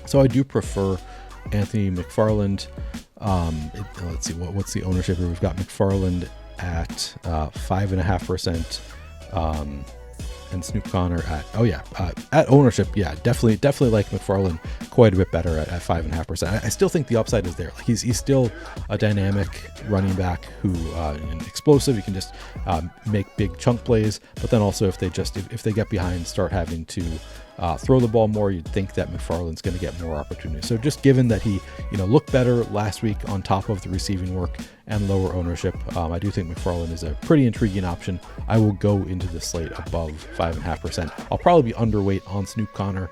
So I do prefer Anthony McFarland. Let's see, what's the ownership here? We've got McFarland at 5.5%, and Snoop Connor at ownership. Yeah, definitely like McFarland quite a bit better at 5.5%. I still think the upside is there. Like he's still a dynamic running back who explosive. He can just make big chunk plays, but then also if they get behind, start having to throw the ball more, you'd think that McFarland's going to get more opportunities. So just given that he, looked better last week on top of the receiving work and lower ownership, I do think McFarland is a pretty intriguing option. I will go into the slate above 5.5%. I'll probably be underweight on Snoop Connor,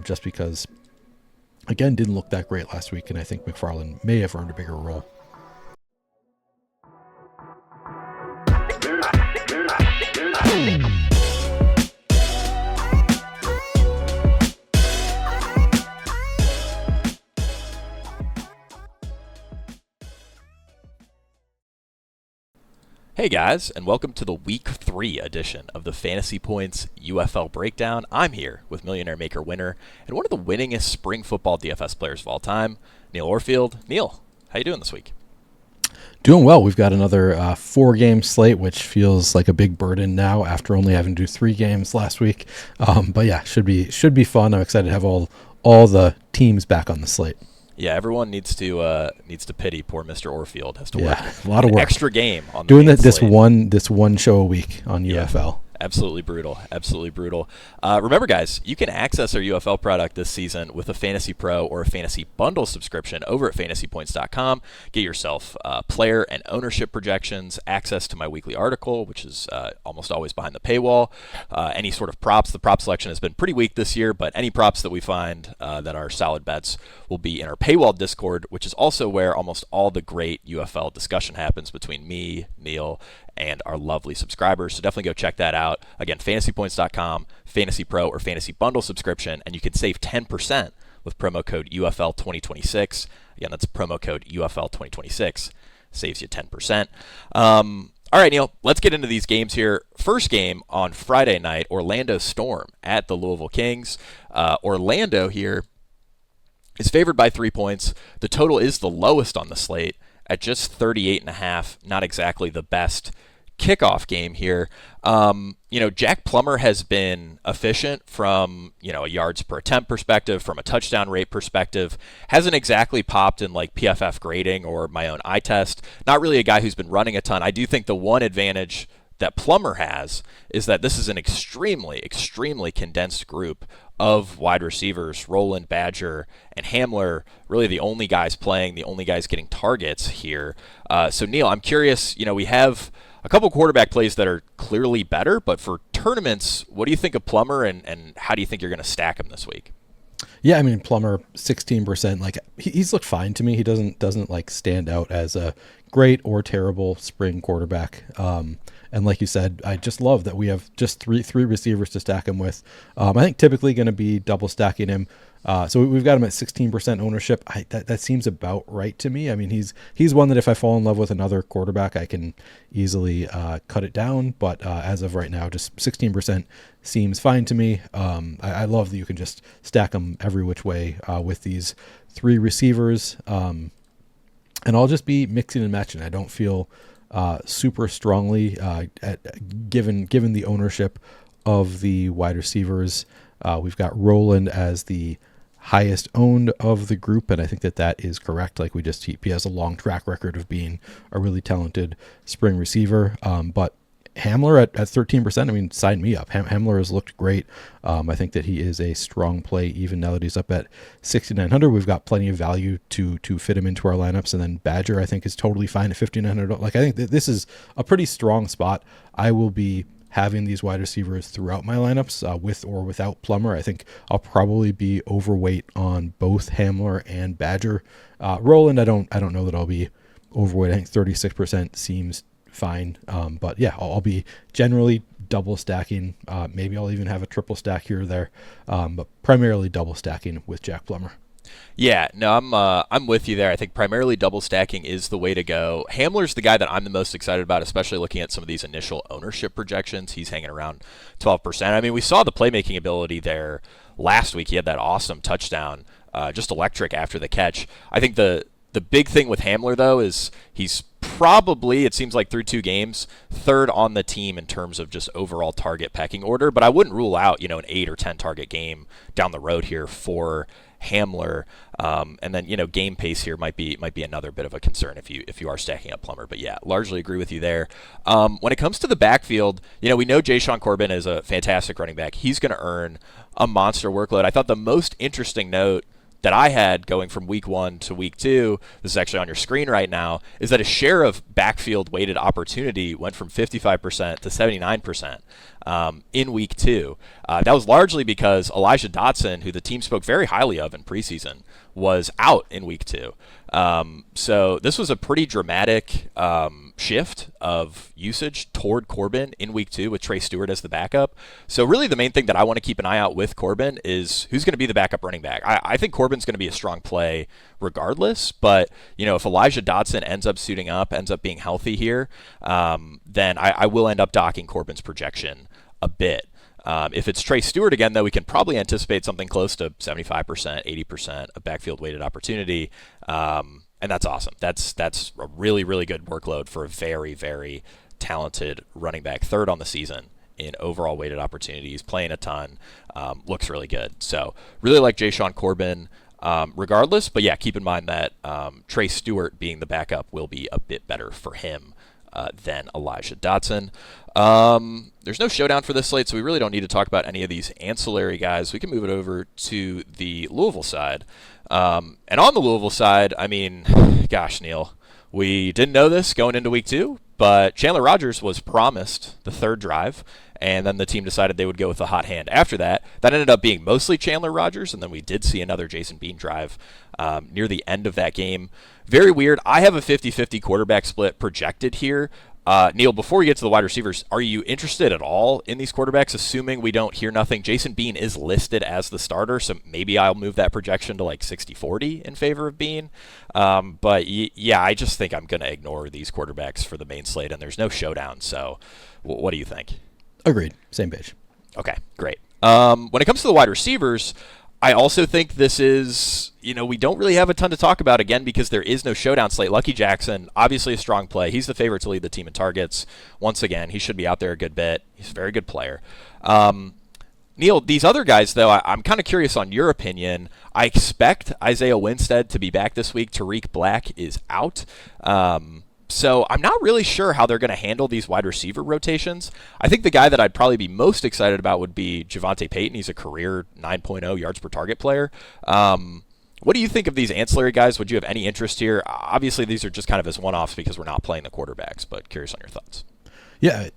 just because, again, didn't look that great last week, and I think McFarland may have earned a bigger role. Hey guys, and welcome to the Week 3 edition of the Fantasy Points UFL Breakdown. I'm here with Millionaire Maker winner and one of the winningest spring football DFS players of all time, Neil Orfield. Neil, how you doing this week? Doing well. We've got another 4-game slate, which feels like a big burden now after only having to do 3 games last week. But yeah, should be fun. I'm excited to have all the teams back on the slate. Yeah, everyone needs to pity poor Mr. Orfield. Has to work a lot of work. Extra game on the doing this one show a week on UFL. Absolutely brutal. Remember, guys, you can access our UFL product this season with a Fantasy Pro or a Fantasy Bundle subscription over at fantasypoints.com. Get yourself player and ownership projections, access to my weekly article, which is almost always behind the paywall, any sort of props. The prop selection has been pretty weak this year, but any props that we find that are solid bets will be in our paywall Discord, which is also where almost all the great UFL discussion happens between me, Neil, and our lovely subscribers. So definitely go check that out. Again, fantasypoints.com, Fantasy Pro or Fantasy Bundle subscription, and you can save 10% with promo code UFL 2026. Again, that's promo code UFL 2026. Saves you 10%. All right, Neil, let's get into these games here. First game on Friday night, Orlando Storm at the Louisville Kings. Orlando here is favored by 3 points. The total is the lowest on the slate at just 38.5. Not exactly the best kickoff game here. Jack Plummer has been efficient from, a yards per attempt perspective, from a touchdown rate perspective. Hasn't exactly popped in like PFF grading or my own eye test. Not really a guy who's been running a ton. I do think the one advantage that Plummer has is that this is an extremely, extremely condensed group of wide receivers. Roland, Badger, and Hamler, really the only guys playing, the only guys getting targets here. So Neil, I'm curious, we have a couple quarterback plays that are clearly better, but for tournaments, what do you think of Plummer and how do you think you're going to stack him this week? Yeah, I mean, Plummer, 16%, like he's looked fine to me. He doesn't like stand out as a great or terrible spring quarterback. And like you said, I just love that we have just three receivers to stack him with. I think typically going to be double stacking him. So we've got him at 16% ownership. That seems about right to me. I mean, he's one that if I fall in love with another quarterback, I can easily cut it down. But as of right now, just 16% seems fine to me. I love that you can just stack them every which way with these 3 receivers. And I'll just be mixing and matching. I don't feel super strongly given the ownership of the wide receivers. We've got Roland as the highest owned of the group, and I think that is correct. Like he has a long track record of being a really talented spring receiver. But Hamler at 13%, I mean, sign me up. Hamler has looked great. I think that he is a strong play, even now that he's up at 6,900. We've got plenty of value to fit him into our lineups. And then Badger, I think, is totally fine at 5,900. Like, I think that this is a pretty strong spot. I will be having these wide receivers throughout my lineups, with or without Plummer. I think I'll probably be overweight on both Hamler and Badger. Roland, I don't know that I'll be overweight. I think 36% seems fine. But yeah, I'll be generally double stacking. Maybe I'll even have a triple stack here or there, but primarily double stacking with Jack Plummer. Yeah, no, I'm with you there. I think primarily double stacking is the way to go. Hamler's the guy that I'm the most excited about, especially looking at some of these initial ownership projections. He's hanging around 12%. I mean, we saw the playmaking ability there last week. He had that awesome touchdown just electric after the catch. I think the big thing with Hamler, though, is he's probably, it seems like through 2 games, third on the team in terms of just overall target pecking order. But I wouldn't rule out, an 8 or 10 target game down the road here for Hamler. And then, game pace here might be another bit of a concern if you are stacking up Plummer. But yeah, largely agree with you there. When it comes to the backfield, we know Jashaun Corbin is a fantastic running back. He's going to earn a monster workload. I thought the most interesting note that I had going from week 1 to week 2, this is actually on your screen right now, is that a share of backfield weighted opportunity went from 55% to 79% in week 2. That was largely because Elijah Dotson, who the team spoke very highly of in preseason, was out in week 2. So this was a pretty dramatic shift of usage toward Corbin in week 2 with Trey Stewart as the backup. So really the main thing that I want to keep an eye out with Corbin is who's going to be the backup running back. I think Corbin's going to be a strong play regardless, but if Elijah Dotson ends up suiting up, ends up being healthy here, then I will end up docking Corbin's projection a bit. If it's Trey Stewart again, though, we can probably anticipate something close to 75%, 80% of backfield weighted opportunity. And that's awesome. That's a really, really good workload for a very, very talented running back, third on the season in overall weighted opportunities, playing a ton, looks really good. So really like Jashaun Corbin regardless. But yeah, keep in mind that Trey Stewart being the backup will be a bit better for him than Elijah Dotson. There's no showdown for this slate, so we really don't need to talk about any of these ancillary guys. We can move it over to the Louisville side. And on the Louisville side, I mean, gosh, Neil, we didn't know this going into week 2, but Chandler Rogers was promised the 3rd drive, and then the team decided they would go with the hot hand after that. That ended up being mostly Chandler Rogers, and then we did see another Jason Bean drive near the end of that game. Very weird. I have a 50-50 quarterback split projected here. Neil, before we get to the wide receivers, are you interested at all in these quarterbacks, assuming we don't hear nothing? Jason Bean is listed as the starter, so maybe I'll move that projection to like 60-40 in favor of Bean. But yeah, I just think I'm going to ignore these quarterbacks for the main slate, and there's no showdown. So what do you think? Agreed. Same page. Okay, great. When it comes to the wide receivers, I also think this is, we don't really have a ton to talk about, again, because there is no showdown slate. Lucky Jackson, obviously a strong play. He's the favorite to lead the team in targets. Once again, he should be out there a good bit. He's a very good player. Neil, these other guys, though, I'm kind of curious on your opinion. I expect Isaiah Winstead to be back this week. Tariq Black is out. So I'm not really sure how they're going to handle these wide receiver rotations. I think the guy that I'd probably be most excited about would be Javonte Payton. He's a career 9.0 yards per target player. What do you think of these ancillary guys? Would you have any interest here? Obviously, these are just kind of as one-offs because we're not playing the quarterbacks, but curious on your thoughts. Yeah,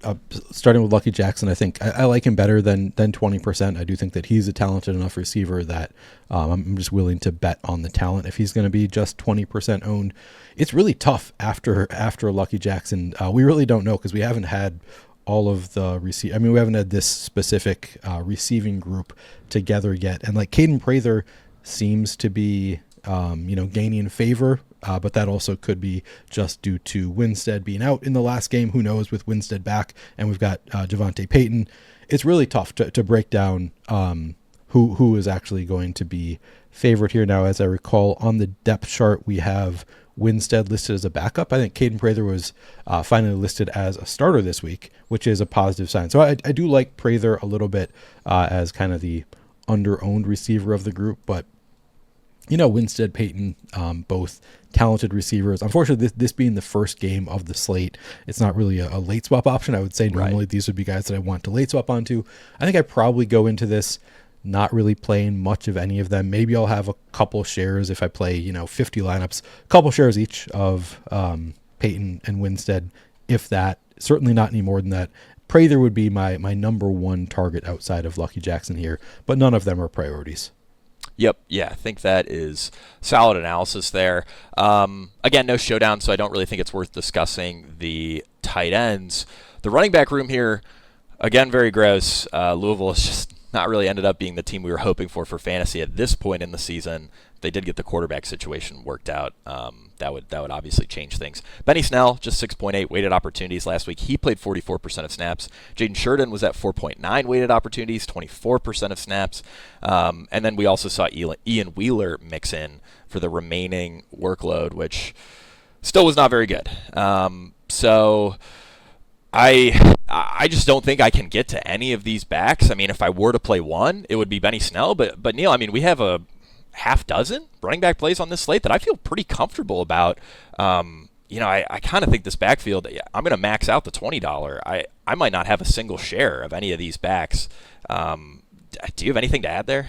starting with Lucky Jackson, I think I like him better than 20%. I do think that he's a talented enough receiver that I'm just willing to bet on the talent if he's going to be just 20% owned. It's really tough after Lucky Jackson. We really don't know because we haven't had all of the we haven't had this specific receiving group together yet. And like Caden Prather seems to be gaining favor. But that also could be just due to Winstead being out in the last game. Who knows with Winstead back, and we've got Javonte Payton. It's really tough to break down who is actually going to be favored here. Now, as I recall, on the depth chart, we have Winstead listed as a backup. I think Caden Prather was finally listed as a starter this week, which is a positive sign. So I do like Prather a little bit as kind of the under-owned receiver of the group, but Winstead, Payton, both talented receivers. Unfortunately, this being the first game of the slate, it's not really a late swap option. I would say normally these would be guys that I want to late swap onto. I think I probably go into this not really playing much of any of them. Maybe I'll have a couple shares if I play, 50 lineups, a couple shares each of Payton and Winstead, if that. Certainly not any more than that. Prather would be my number one target outside of Lucky Jackson here, but none of them are priorities. Yep. Yeah, I think that is solid analysis there. Again, no showdown, so I don't really think it's worth discussing the tight ends. The running back room here, again, very gross. Louisville is just not really ended up being the team we were hoping for fantasy at this point in the season. They did get the quarterback situation worked out. That would obviously change things. Benny Snell, just 6.8 weighted opportunities last week. He played 44% of snaps. Jaden Sheridan was at 4.9 weighted opportunities, 24% of snaps. And then we also saw Ian Wheeler mix in for the remaining workload, which still was not very good. So I just don't think I can get to any of these backs. I mean, if I were to play one, it would be Benny Snell. But Neil, I mean, we have a half dozen running back plays on this slate that I feel pretty comfortable about. I kind of think this backfield, I'm going to max out the $20. I might not have a single share of any of these backs. Do you have anything to add there?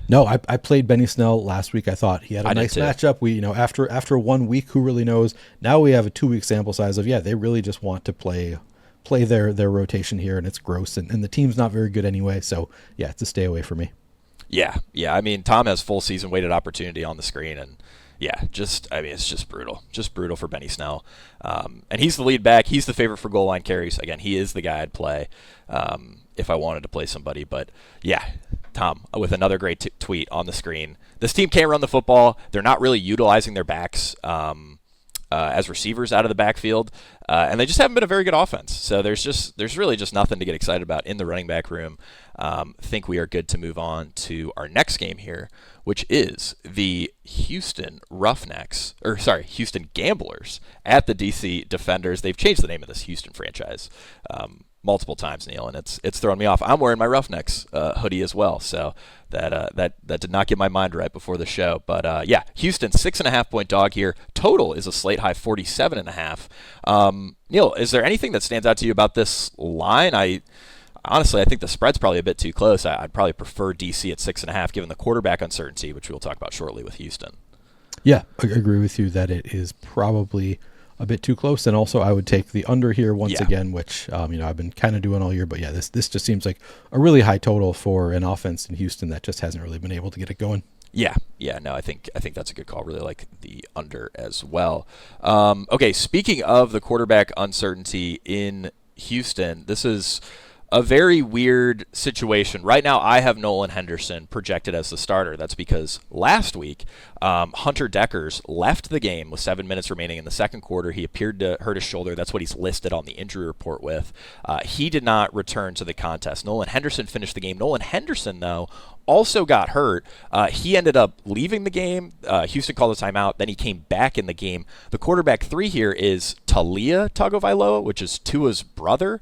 No, I played Benny Snell last week. I thought he had a nice matchup. We, after 1 week, who really knows? Now we have a 2-week sample size of, they really just want to play their rotation here, and it's gross. And the team's not very good anyway, so it's a stay away for me. Yeah. I mean, Tom has full season weighted opportunity on the screen, and it's just brutal for Benny Snell. And he's the lead back. He's the favorite for goal line carries. Again, he is the guy I'd play if I wanted to play somebody. But Tom, with another great tweet on the screen. This team can't run the football. They're not really utilizing their backs as receivers out of the backfield, and they just haven't been a very good offense. So there's really just nothing to get excited about in the running back room. Think we are good to move on to our next game here, which is the Houston Gamblers at the DC Defenders. They've changed the name of this Houston franchise multiple times, Neil, and it's thrown me off. I'm wearing my Roughnecks hoodie as well, so that did not get my mind right before the show. But Houston 6.5 point dog here. Total is a slate high 47.5. Neil, is there anything that stands out to you about this line? Honestly, I think the spread's probably a bit too close. I'd probably prefer DC at 6.5, given the quarterback uncertainty, which we'll talk about shortly with Houston. Yeah, I agree with you that it is probably a bit too close, and also I would take the under here once again, which I've been kind of doing all year. But this just seems like a really high total for an offense in Houston that just hasn't really been able to get it going. No, I think that's a good call. Really like the under as well. Okay, speaking of the quarterback uncertainty in Houston, this is a very weird situation. Right now, I have Nolan Henderson projected as the starter. That's because last week, Hunter Deckers left the game with 7 minutes remaining in the second quarter. He appeared to hurt his shoulder. That's what he's listed on the injury report with. He did not return to the contest. Nolan Henderson finished the game. Nolan Henderson, though, also got hurt. He ended up leaving the game. Houston called a timeout. Then he came back in the game. The quarterback 3 here is Talia Tagovailoa, which is Tua's brother.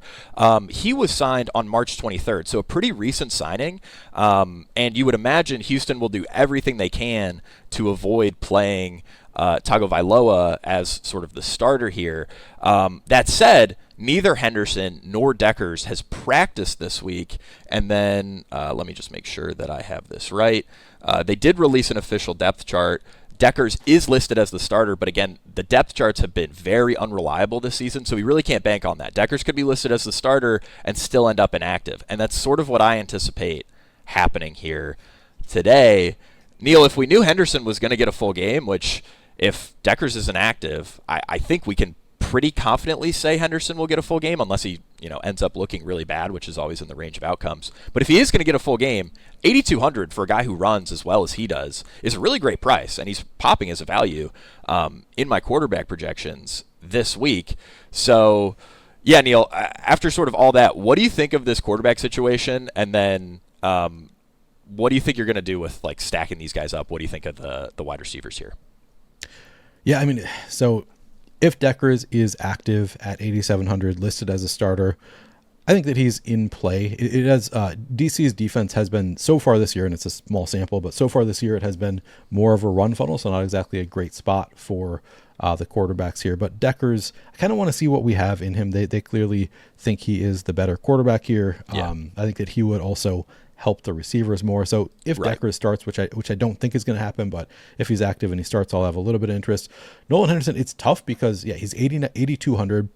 He was signed on March 23rd, so a pretty recent signing. And you would imagine Houston will do everything they can to avoid playing Tagovailoa as sort of the starter here. That said, neither Henderson nor Deckers has practiced this week. And then let me just make sure that I have this right. They did release an official depth chart. Deckers is listed as the starter, but again, the depth charts have been very unreliable this season, so we really can't bank on that. Deckers could be listed as the starter and still end up inactive, and that's sort of what I anticipate happening here today. Neil, if we knew Henderson was going to get a full game, which if Deckers is inactive, I think we can pretty confidently say Henderson will get a full game unless he ends up looking really bad, which is always in the range of outcomes. But if he is going to get a full game, $8,200 for a guy who runs as well as he does is a really great price, and he's popping as a value in my quarterback projections this week. So, Neil, after sort of all that, what do you think of this quarterback situation? And then what do you think you're going to do with like stacking these guys up? What do you think of the wide receivers here? Yeah, I mean, so if Deckers is active at 8,700, listed as a starter, I think that he's in play. It has DC's defense has been so far this year, and it's a small sample, but so far this year it has been more of a run funnel, so not exactly a great spot for the quarterbacks here. But Deckers, I kind of want to see what we have in him. They clearly think he is the better quarterback here. I think that he would also help the receivers more. So if Deckers starts, which I don't think is going to happen, but if he's active and he starts, I'll have a little bit of interest. Nolan Henderson, it's tough because he's 8,200,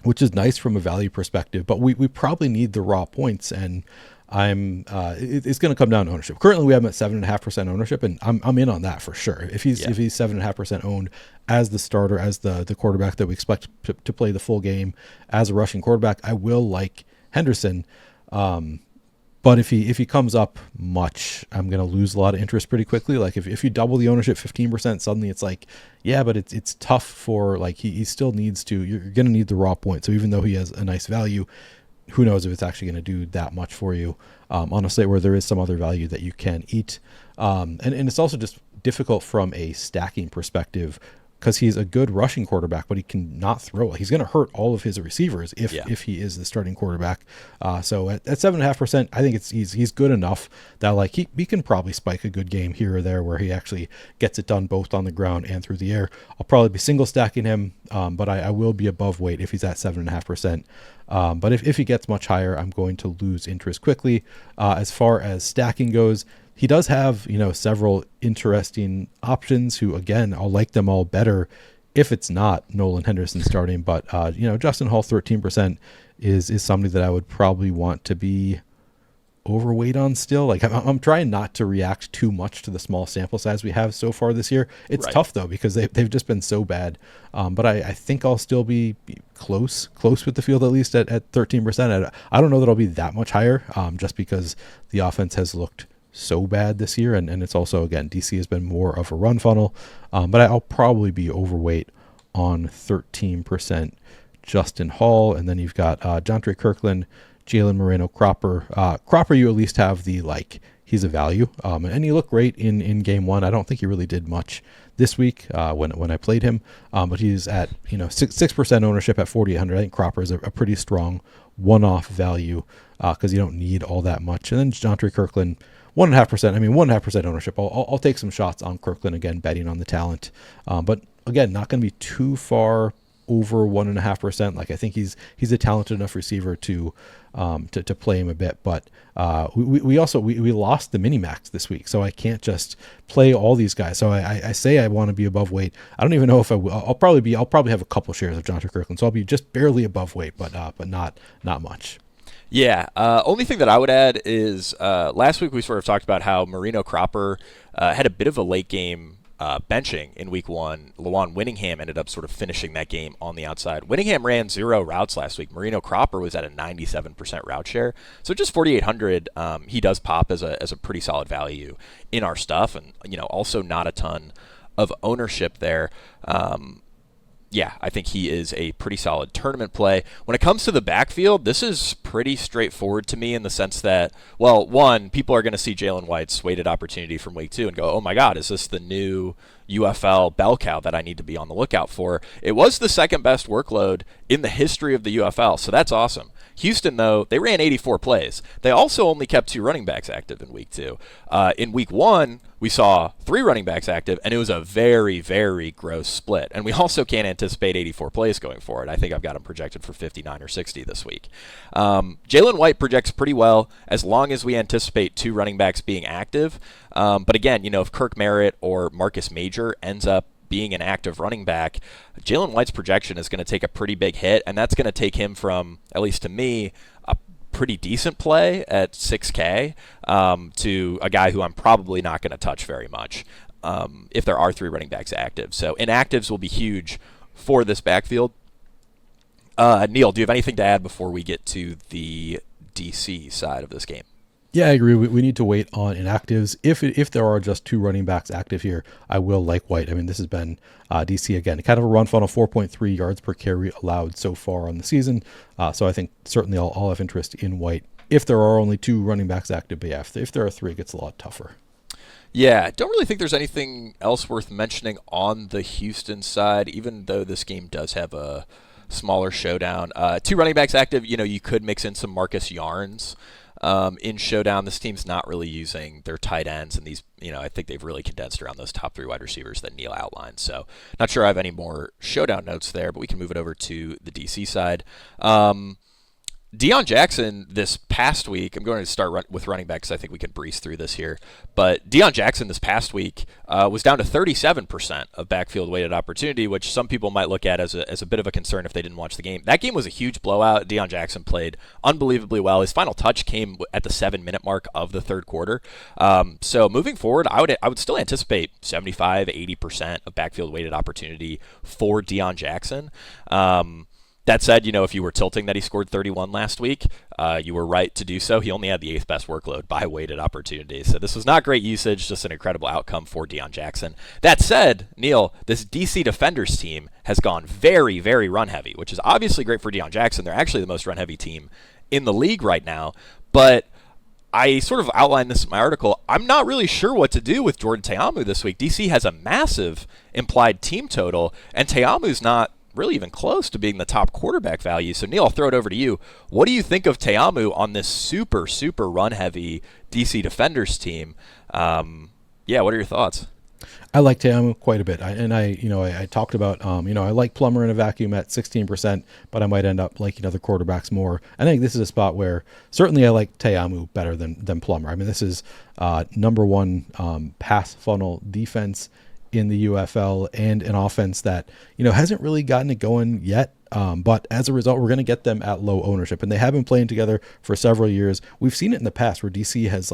which is nice from a value perspective, but we probably need the raw points, and it's going to come down to ownership. Currently we have him at 7.5% ownership, and I'm in on that for sure. If he's 7.5% owned as the starter, as the quarterback that we expect to play the full game as a rushing quarterback, I will like Henderson. But if he comes up much, I'm going to lose a lot of interest pretty quickly. Like if you double the ownership 15%, suddenly it's like, yeah, but it's tough for like he still needs to. You're going to need the raw point. So even though he has a nice value, who knows if it's actually going to do that much for you on a slate where there is some other value that you can eat. And it's also just difficult from a stacking perspective because he's a good rushing quarterback, but he can not throw. He's going to hurt all of his receivers if he is the starting quarterback. So at 7.5%, I think he's good enough that like he can probably spike a good game here or there where he actually gets it done both on the ground and through the air. I'll probably be single stacking him, but I will be above weight if he's at 7.5%. But if he gets much higher, I'm going to lose interest quickly. As far as stacking goes, he does have, several interesting options who, again, I'll like them all better if it's not Nolan Henderson starting. But, Justin Hall, 13% is somebody that I would probably want to be overweight on still. Like I'm trying not to react too much to the small sample size we have so far this year. It's tough though, because they've just been so bad. But I think I'll still be close with the field, at least at 13%. I don't know that I'll be that much higher, just because the offense has looked so bad this year. And it's also, again, DC has been more of a run funnel. But I'll probably be overweight on 13% Justin Hall. And then you've got Jontre Kirkland, Jalen Moreno, Cropper. Cropper, you at least have the, he's a value. And he looked great in game one. I don't think he really did much this week when I played him. But he's at, 6% ownership at 4,800. I think Cropper is a pretty strong one-off value because you don't need all that much. And then Jontre Kirkland, 1.5%. 1.5% ownership. I'll take some shots on Kirkland again, betting on the talent. But again, not going to be too far over 1.5%. I think he's a talented enough receiver to play him a bit. But we lost the mini max this week, so I can't just play all these guys. So I say I want to be above weight. I don't even know if I will. I'll probably have a couple shares of Jontre Kirkland, so I'll be just barely above weight, but not much. Yeah. Only thing that I would add is last week we sort of talked about how Marino Cropper had a bit of a late game benching in week one. Lawan Winningham ended up sort of finishing that game on the outside. Winningham ran 0 routes last week. Marino Cropper was at a 97% route share. So just 4,800, he does pop as a pretty solid value in our stuff. And, also not a ton of ownership there. Yeah, I think he is a pretty solid tournament play. When it comes to the backfield, this is pretty straightforward to me in the sense that, well, one, people are going to see Jalen White's weighted opportunity from week 2 and go, oh my God, is this the new UFL bell cow that I need to be on the lookout for? It was the second best workload in the history of the UFL, so that's awesome. Houston, though, they ran 84 plays. They also only kept 2 running backs active in week 2. In week 1, we saw 3 running backs active, and it was a very, very gross split. And we also can't anticipate 84 plays going forward. I think I've got them projected for 59 or 60 this week. Jalen White projects pretty well as long as we anticipate 2 running backs being active. But again, if Kirk Merritt or Marcus Major ends up being an active running back, Jalen White's projection is going to take a pretty big hit, and that's going to take him from, at least to me, a pretty decent play at 6K to a guy who I'm probably not going to touch very much if there are 3 running backs active. So inactives will be huge for this backfield. Neil, do you have anything to add before we get to the DC side of this game? Yeah, I agree. We need to wait on inactives. If there are just 2 running backs active here, I will like White. This has been DC again, kind of a run funnel, 4.3 yards per carry allowed so far on the season. So I think certainly I'll have interest in White if there are only 2 running backs active. But yeah, if there are 3, it gets a lot tougher. Yeah, don't really think there's anything else worth mentioning on the Houston side, even though this game does have a smaller showdown. 2 running backs active, you could mix in some Marcus Yarns. In showdown, this team's not really using their tight ends, and these, I think they've really condensed around those top 3 wide receivers that Neil outlined. So not sure I have any more showdown notes there, but we can move it over to the DC side. Deion Jackson this past week, I'm going to start with running back because I think we can breeze through this here, but Deion Jackson this past week was down to 37% of backfield weighted opportunity, which some people might look at as a bit of a concern if they didn't watch the game. That game was a huge blowout. Deion Jackson played unbelievably well. His final touch came at the 7-minute mark of the third quarter. So moving forward, I would still anticipate 75, 80% of backfield weighted opportunity for Deion Jackson. That said, if you were tilting that he scored 31 last week, you were right to do so. He only had the 8th best workload by weighted opportunities. So this was not great usage, just an incredible outcome for Deion Jackson. That said, Neil, this DC Defenders team has gone very, very run heavy, which is obviously great for Deion Jackson. They're actually the most run heavy team in the league right now. But I sort of outlined this in my article. I'm not really sure what to do with Jordan Ta'amu this week. DC has a massive implied team total, and Ta'amu's not really even close to being the top quarterback value. So, Neil, I'll throw it over to you. What do you think of Ta'amu on this super, super run-heavy DC Defenders team? What are your thoughts? I like Ta'amu quite a bit. I talked about, I like Plummer in a vacuum at 16%, but I might end up liking other quarterbacks more. I think this is a spot where certainly I like Ta'amu better than Plummer. I mean, this is number one pass funnel defense in the UFL and an offense that, hasn't really gotten it going yet. But as a result, we're going to get them at low ownership, and they have been playing together for several years. We've seen it in the past where DC has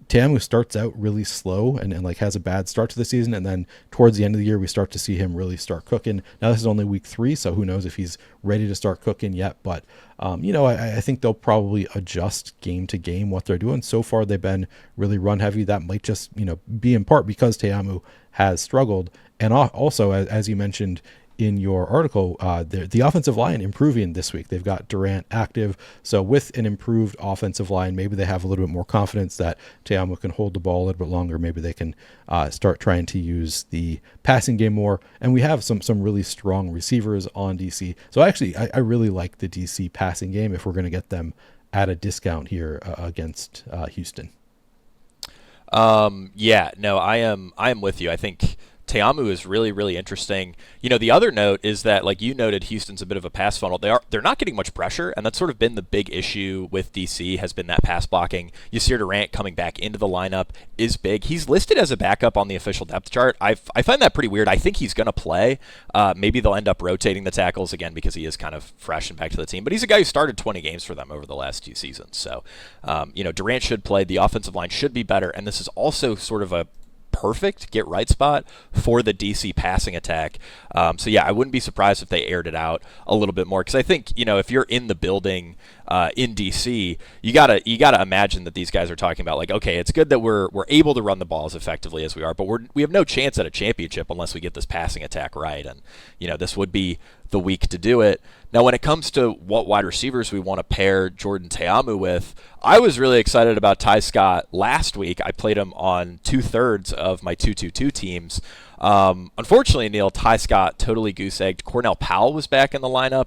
Ta'amu starts out really slow and has a bad start to the season, and then towards the end of the year we start to see him really start cooking. Now this is only week 3, so who knows if he's ready to start cooking yet, but I think they'll probably adjust game to game what they're doing. So far they've been really run heavy. That might just be in part because Ta'amu has struggled, and also as you mentioned in your article, the offensive line improving this week. They've got Durant active, so with an improved offensive line, maybe they have a little bit more confidence that Ta'amu can hold the ball a little bit longer. Maybe they can start trying to use the passing game more, and we have some really strong receivers on DC. So actually, I really like the DC passing game if we're going to get them at a discount here against Houston. I am with you. I think Ta'amu is really, really interesting. The other note is that, like you noted, Houston's a bit of a pass funnel. They're not getting much pressure, and that's sort of been the big issue with DC, has been that pass blocking. Yasir Durant coming back into the lineup is big. He's listed as a backup on the official depth chart. I find that pretty weird. I think he's going to play. Maybe they'll end up rotating the tackles again because he is kind of fresh and back to the team. But he's a guy who started 20 games for them over the last 2 seasons. So, Durant should play. The offensive line should be better, and this is also sort of a perfect get right spot for the DC passing attack. I wouldn't be surprised if they aired it out a little bit more, because I think if you're in the building in DC, you gotta imagine that these guys are talking about okay, it's good that we're able to run the ball as effectively as we are, but we have no chance at a championship unless we get this passing attack right, and this would be the week to do it. Now, when it comes to what wide receivers we want to pair Jordan Ta'amu with, I was really excited about Ty Scott last week. I played him on 2/3 of my 2-2-2 teams. Unfortunately, Neil, Ty Scott totally goose-egged. Cornell Powell was back in the lineup.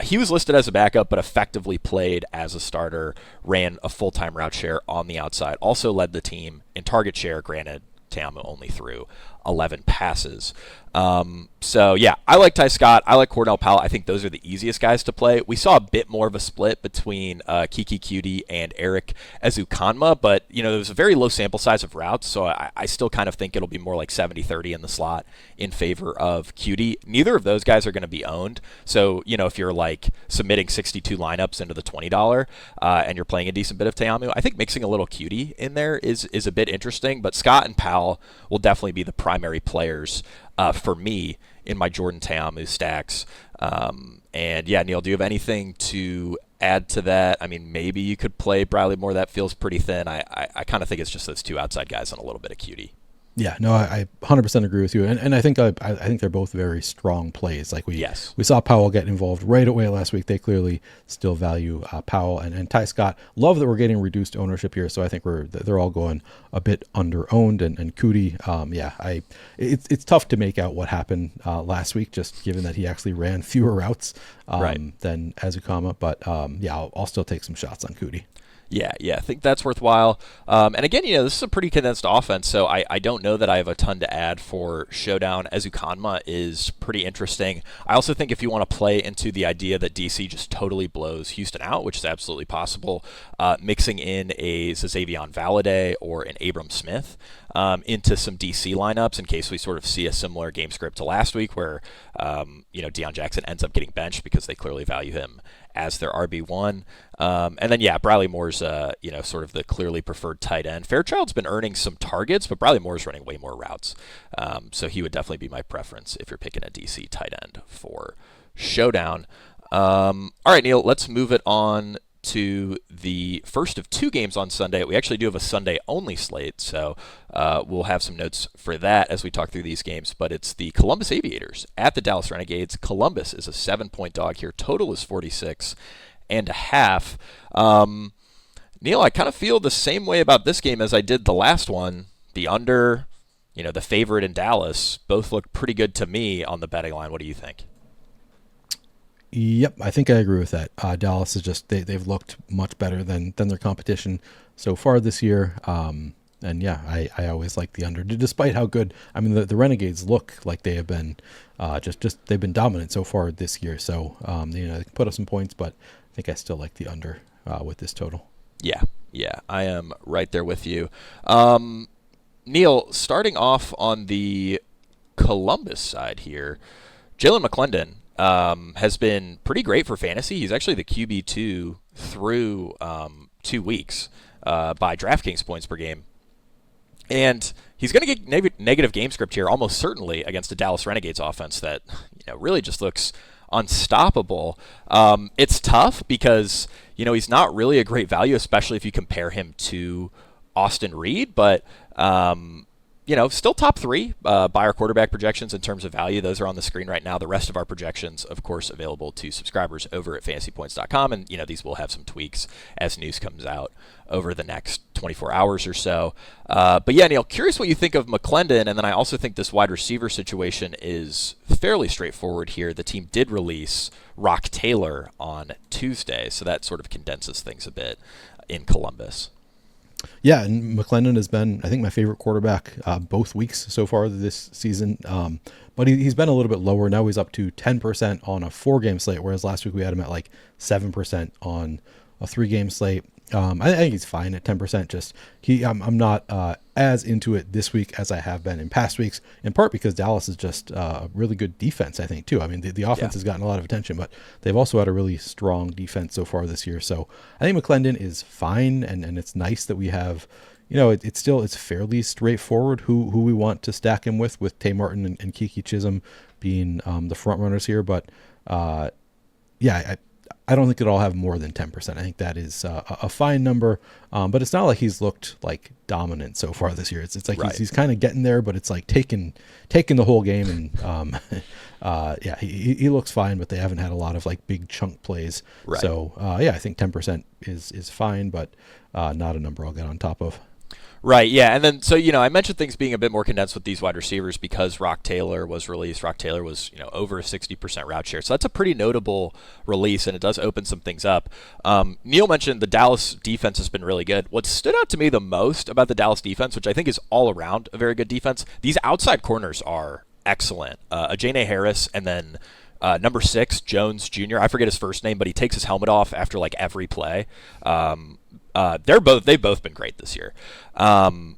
He was listed as a backup, but effectively played as a starter, ran a full-time route share on the outside, also led the team in target share. Granted, Ta'amu only threw 11 passes. I like Ty Scott. I like Cornell Powell. I think those are the easiest guys to play. We saw a bit more of a split between Kiki Cutie and Eric Ezukanma, but there was a very low sample size of routes, so I still kind of think it'll be more like 70-30 in the slot in favor of Cutie. Neither of those guys are going to be owned, so if you're submitting 62 lineups into the $20 and you're playing a decent bit of Ta'amu, I think mixing a little Cutie in there is a bit interesting, but Scott and Powell will definitely be the primary players for me in my Jordan Ta'amu stacks. Neil, do you have anything to add to that? I mean, maybe you could play Bradley Moore. That feels pretty thin. I kind of think it's just those 2 outside guys and a little bit of Cutie. Yeah, no, I 100% agree with you, and I think they're both very strong plays. We saw Powell get involved right away last week. They clearly still value Powell and Ty Scott. Love that we're getting reduced ownership here, so I think they're all going a bit under owned. And Cootie, it's tough to make out what happened last week, just given that he actually ran fewer routes than Ezukanma. But I'll still take some shots on Cootie. Yeah, I think that's worthwhile. And again, this is a pretty condensed offense, so I don't know that I have a ton to add for Showdown. Ezukanma is pretty interesting. I also think if you want to play into the idea that DC just totally blows Houston out, which is absolutely possible, mixing in a Xavion Valladay or an Abram Smith into some DC lineups in case we sort of see a similar game script to last week where, Deion Jackson ends up getting benched because they clearly value him as their RB1. Bradley Moore's, sort of the clearly preferred tight end. Fairchild's been earning some targets, but Bradley Moore's running way more routes. So he would definitely be my preference if you're picking a DC tight end for Showdown. All right, Neil, let's move it on to the first of two games on Sunday. We actually do have a Sunday-only slate, so we'll have some notes for that as we talk through these games. But it's the Columbus Aviators at the Dallas Renegades. Columbus is a 7-point dog here. Total is 46.5. Neil, I kind of feel the same way about this game as I did the last one. The under, the favorite in Dallas, both look pretty good to me on the betting line. What do you think? Yep, I think I agree with that. Dallas is just they've looked much better than their competition so far this year. And yeah, I always like the under, despite how good. I mean, the Renegades look like they have been just they've been dominant so far this year. So they can put up some points, but I think I still like the under with this total. Yeah, I am right there with you. Neil, starting off on the Columbus side here, Jalen McClendon has been pretty great for fantasy. He's actually the QB2 through 2 weeks by DraftKings points per game. And he's going to get negative game script here almost certainly against a Dallas Renegades offense that really just looks unstoppable. It's tough because he's not really a great value, especially if you compare him to Austin Reed, but still top 3 by our quarterback projections in terms of value. Those are on the screen right now. The rest of our projections, of course, available to subscribers over at fantasypoints.com. And, these will have some tweaks as news comes out over the next 24 hours or so. But yeah, Neil, curious what you think of McClendon. And then I also think this wide receiver situation is fairly straightforward here. The team did release Rock Taylor on Tuesday, so that sort of condenses things a bit in Columbus. Yeah, and McClendon has been, I think, my favorite quarterback both weeks so far this season. But he's been a little bit lower. Now he's up to 10% on a 4-game slate, whereas last week we had him at like 7% on a 3-game slate. I think he's fine at 10%. Just I'm not as into it this week as I have been in past weeks, in part because Dallas is just a really good defense, I think, too. I mean, the offense has gotten a lot of attention, but they've also had a really strong defense so far this year. So I think McClendon is fine, and it's nice that we have, it's fairly straightforward who we want to stack him with Tay Martin and Kiki Chisholm being the front runners here. But I don't think it'll have more than 10%. I think that is a fine number, but it's not like he's looked like dominant so far this year. It's like right. he's kind of getting there, but it's like taking the whole game, and he looks fine, but they haven't had a lot of like big chunk plays. Right. So I think 10% is fine, but not a number I'll get on top of. Right, yeah, and then, so, I mentioned things being a bit more condensed with these wide receivers because Rock Taylor was released. Rock Taylor was, over a 60% route share, so that's a pretty notable release, and it does open some things up. Neil mentioned the Dallas defense has been really good. What stood out to me the most about the Dallas defense, which I think is all around a very good defense, these outside corners are excellent. Ajane Harris, and then number 6, Jones Jr., I forget his first name, but he takes his helmet off after, like, every play. They've both been great this year,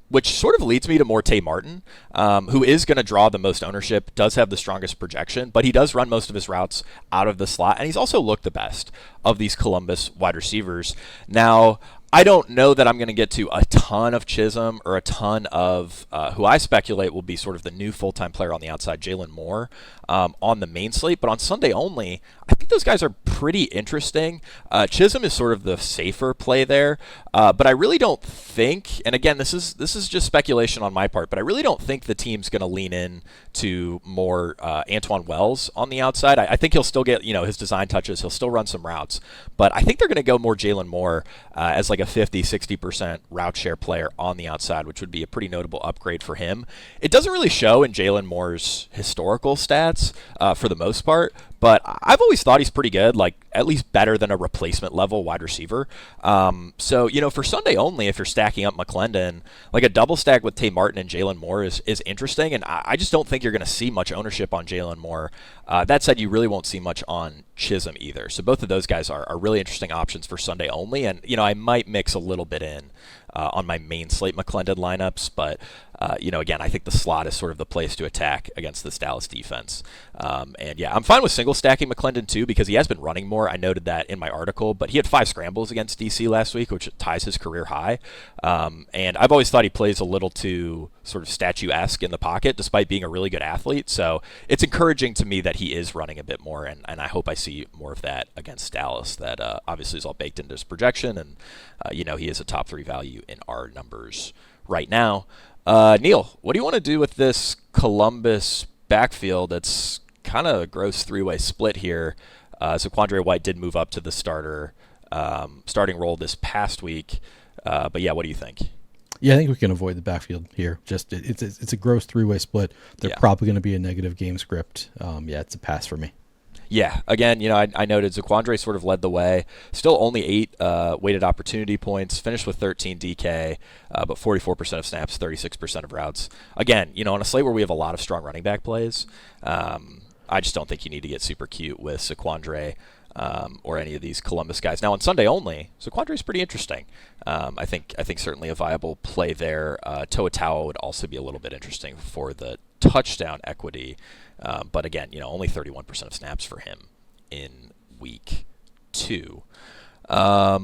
which sort of leads me to more Tay Martin, who is going to draw the most ownership, does have the strongest projection, but he does run most of his routes out of the slot, and he's also looked the best of these Columbus wide receivers. Now, I don't know that I'm going to get to a ton of Chisholm or a ton of who I speculate will be sort of the new full-time player on the outside, Jalen Moore, on the main slate. But on Sunday only, I think those guys are pretty interesting. Chisholm is sort of the safer play there, but I really don't think, and again, this is just speculation on my part, but I really don't think the team's going to lean in to more Antoine Wells on the outside. I think he'll still get his design touches. He'll still run some routes, but I think they're going to go more Jalen Moore as like a 50-60% route share player on the outside, which would be a pretty notable upgrade for him. It doesn't really show in Jalen Moore's historical stats for the most part, but I've always thought he's pretty good, like at least better than a replacement level wide receiver. So, for Sunday only, if you're stacking up McClendon, like a double stack with Tay Martin and Jalen Moore is interesting, and I just don't think you're going to see much ownership on Jalen Moore. That said, you really won't see much on Chisholm either. So both of those guys are really interesting options for Sunday only, and I might mix a little bit in on my main slate McClendon lineups, but Again, I think the slot is sort of the place to attack against this Dallas defense. And yeah, I'm fine with single stacking McClendon too, because he has been running more. I noted that in my article, but he had 5 scrambles against DC last week, which ties his career high. And I've always thought he plays a little too sort of statuesque in the pocket, despite being a really good athlete. So it's encouraging to me that he is running a bit more, and I hope I see more of that against Dallas. That obviously is all baked into his projection, and he is a top 3 value in our numbers right now. Neil, what do you want to do with this Columbus backfield? It's kind of a gross 3-way split here. So Quandre White did move up to the starting role this past week. But yeah, what do you think? Yeah, I think we can avoid the backfield here. Just it's a gross 3-way split. They're probably going to be a negative game script. It's a pass for me. Yeah, again, I noted Zaquandre sort of led the way. Still only 8 weighted opportunity points, finished with 13 DK, but 44% of snaps, 36% of routes. Again, on a slate where we have a lot of strong running back plays, I just don't think you need to get super cute with Zaquandre or any of these Columbus guys. Now, on Sunday only, Zaquandre is pretty interesting. I think certainly a viable play there. Toa would also be a little bit interesting for the touchdown equity. But again, only 31% of snaps for him in week 2. All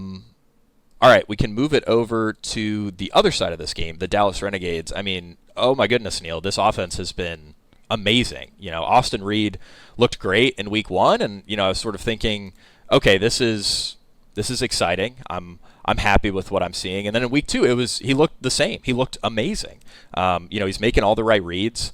right, we can move it over to the other side of this game, the Dallas Renegades. I mean, oh my goodness, Neil, this offense has been amazing. Austin Reed looked great in week 1, and I was sort of thinking, okay, this is exciting. I'm happy with what I'm seeing. And then in week 2, he looked the same. He looked amazing. He's making all the right reads.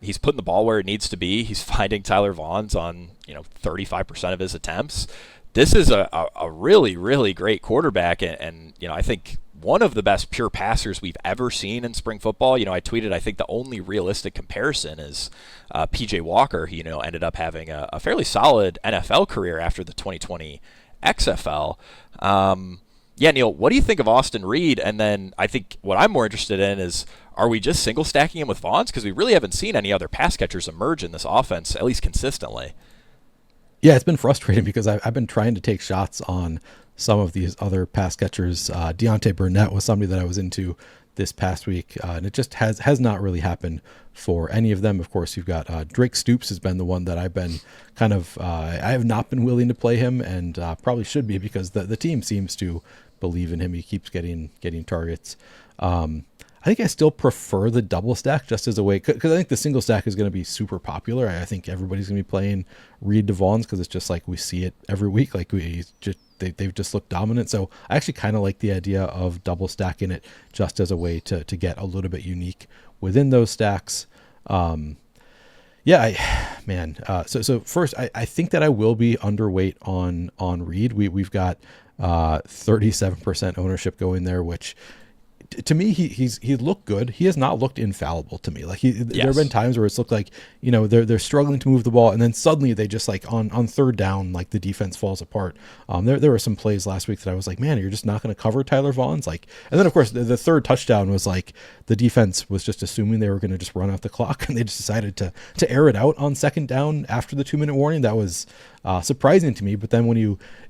He's putting the ball where it needs to be. He's finding Tyler Vaughn's on 35% of his attempts. This is a really, really great quarterback, and I think one of the best pure passers we've ever seen in spring football. I tweeted, I think the only realistic comparison is PJ Walker. He ended up having a fairly solid NFL career after the 2020 XFL. Neil, what do you think of Austin Reed? And then I think what I'm more interested in is, are we just single stacking him with Vaughns? Because we really haven't seen any other pass catchers emerge in this offense, at least consistently. Yeah, it's been frustrating because I've been trying to take shots on some of these other pass catchers. Deontay Burnett was somebody that I was into this past week, and it just has not really happened for any of them. Of course, you've got Drake Stoops has been the one that I've been kind of I have not been willing to play him, and probably should be, because the team seems to believe in him. He keeps getting targets. I think I still prefer the double stack just as a way, because I think the single stack is going to be super popular. I think everybody's going to be playing Reed to Vaughns because it's just like we see it every week. Like they've just looked dominant. So I actually kind of like the idea of double stacking it just as a way to get a little bit unique within those stacks. So first, I think that I will be underweight on Reed. We've got 37% ownership going there, which to me, he's looked good. He has not looked infallible to me. Like there have been times where it's looked like, they're struggling to move the ball, and then suddenly they just like on third down, like the defense falls apart. There were some plays last week that I was like, man, you're just not going to cover Tyler Vaughn's. Like, and then of course the third touchdown was like the defense was just assuming they were going to just run out the clock, and they just decided to air it out on second down after the 2-minute warning. That was surprising to me. But then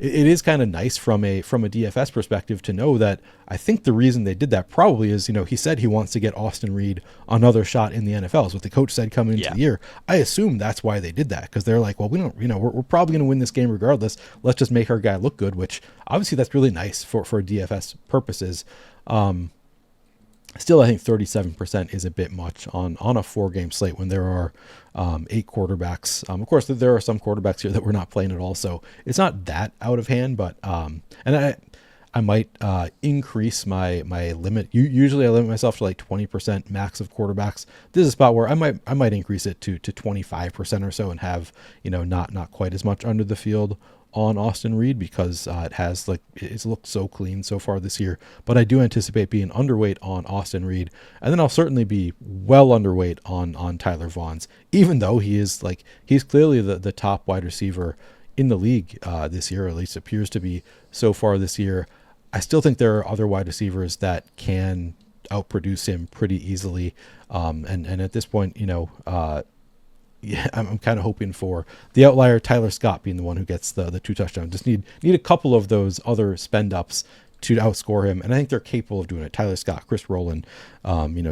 it is kind of nice from a DFS perspective to know that I think the reason they did that probably is, he said he wants to get Austin Reed another shot in the NFL, is what the coach said coming into the year. I assume that's why they did that, because they're like, well, we don't, we're probably going to win this game regardless. Let's just make our guy look good, which obviously that's really nice for DFS purposes. Still, I think 37% is a bit much on a 4-game slate when there are 8 quarterbacks. Of course, there are some quarterbacks here that we're not playing at all, so it's not that out of hand. But and I might increase my limit. Usually, I limit myself to like 20% max of quarterbacks. This is a spot where I might increase it to 25% or so and have not quite as much under the field on Austin Reed, because it's looked so clean so far this year. But I do anticipate being underweight on Austin Reed, and then I'll certainly be well underweight on Tyler Vaughn's, even though he's clearly the top wide receiver in the league this year, or at least appears to be so far this year. I still think there are other wide receivers that can outproduce him pretty easily, and at this point, I'm kind of hoping for the outlier Tyler Scott being the one who gets the 2 touchdowns. Just need a couple of those other spend ups to outscore him, and I think they're capable of doing it. Tyler Scott, Chris Rowland,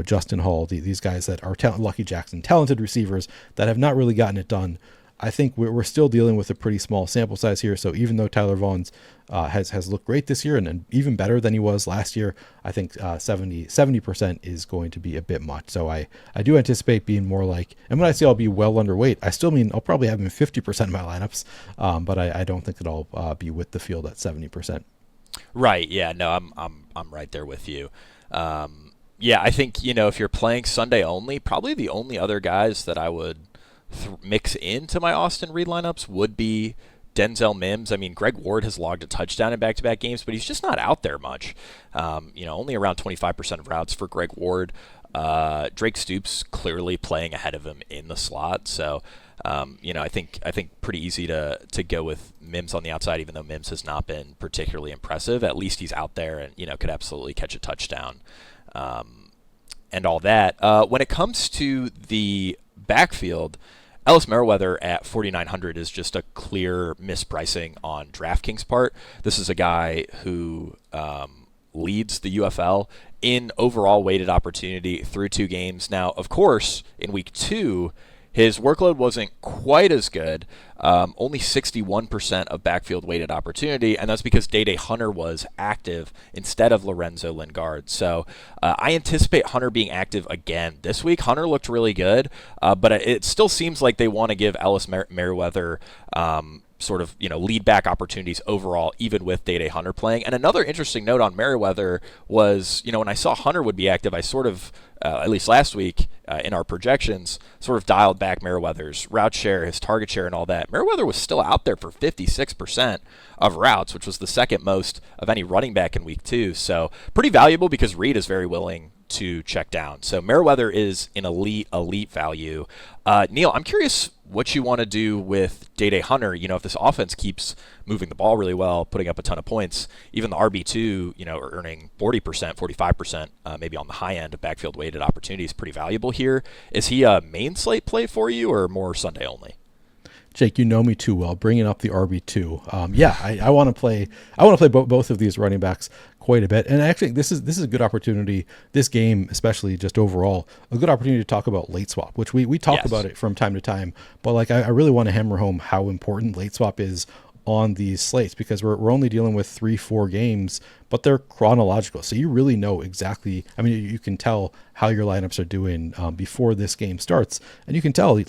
Justin Hall, these guys that are Lucky Jackson, talented receivers that have not really gotten it done. I think we're still dealing with a pretty small sample size here. So even though Tyler Vaughn's has looked great this year and even better than he was last year, I think 70% is going to be a bit much. So I do anticipate being more like, and when I say I'll be well underweight, I still mean I'll probably have him in 50% of my lineups, but I don't think that I'll be with the field at 70%. Right. Yeah. No, I'm right there with you. Yeah, I think, if you're playing Sunday only, probably the only other guys that I would mix into my Austin Reed lineups would be Denzel Mims. I mean, Greg Ward has logged a touchdown in back-to-back games, but he's just not out there much. Only around 25% of routes for Greg Ward. Drake Stoops clearly playing ahead of him in the slot. So, I think pretty easy to go with Mims on the outside, even though Mims has not been particularly impressive. At least he's out there and, could absolutely catch a touchdown and all that. When it comes to the backfield, Ellis Merriweather at 4,900 is just a clear mispricing on DraftKings' part. This is a guy who leads the UFL in overall weighted opportunity through 2 games. Now, of course, in week 2, his workload wasn't quite as good, only 61% of backfield weighted opportunity, and that's because Day Hunter was active instead of Lorenzo Lingard. So I anticipate Hunter being active again this week. Hunter looked really good, but it still seems like they want to give Ellis Merriweather sort of, lead back opportunities overall, even with Day Hunter playing. And another interesting note on Merriweather was, when I saw Hunter would be active, I sort of, at least last week in our projections, sort of dialed back Merriweather's route share, his target share, and all that. Merriweather was still out there for 56% of routes, which was the second most of any running back in week 2. So pretty valuable because Reed is very willing to check down. So Merriweather is an elite value. Neil, I'm curious what you want to do with Day Hunter. If this offense keeps moving the ball really well, putting up a ton of points, even the RB2, earning 40%, 45%, maybe on the high end of backfield weighted opportunities, pretty valuable here. Is he a main slate play for you or more Sunday only? Jake, you know me too well. Bringing up the RB2, I want to play. I want to play both of these running backs quite a bit. And actually, this is a good opportunity. This game, especially just overall, a good opportunity to talk about late swap, which we talk about it from time to time. But I really want to hammer home how important late swap is on these slates, because we're only dealing with 3-4 games, but they're chronological. So you really know exactly, you can tell how your lineups are doing before this game starts. And you can tell,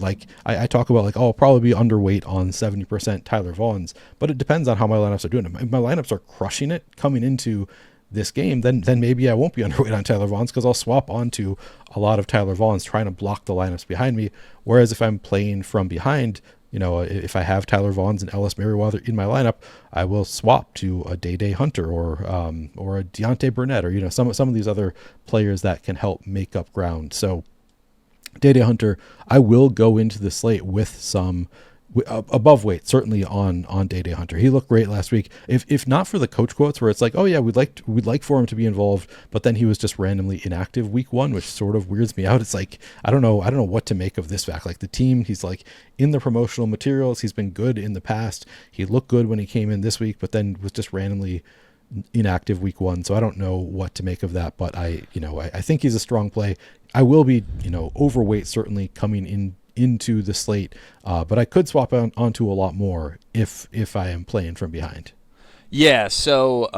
I talk about I'll probably be underweight on 70% Tyler Vaughn's, but it depends on how my lineups are doing. If my lineups are crushing it coming into this game, then maybe I won't be underweight on Tyler Vaughn's because I'll swap onto a lot of Tyler Vaughn's trying to block the lineups behind me. Whereas if I'm playing from behind, if I have Tyler Vaughn's and Ellis Merriweather in my lineup, I will swap to a Day Hunter or a Deontay Burnett or some of these other players that can help make up ground. So Day Hunter, I will go into the slate with some above weight, certainly on Day Hunter. He looked great last week. If not for the coach quotes where it's oh yeah, we'd like for him to be involved, but then he was just randomly inactive week 1, which sort of weirds me out. It's I don't know what to make of this fact. The team, he's in the promotional materials. He's been good in the past. He looked good when he came in this week, but then was just randomly inactive week 1. So I don't know what to make of that, but I think he's a strong play. I will be, overweight certainly coming into the slate, but I could swap onto a lot more if I am playing from behind. Yeah, so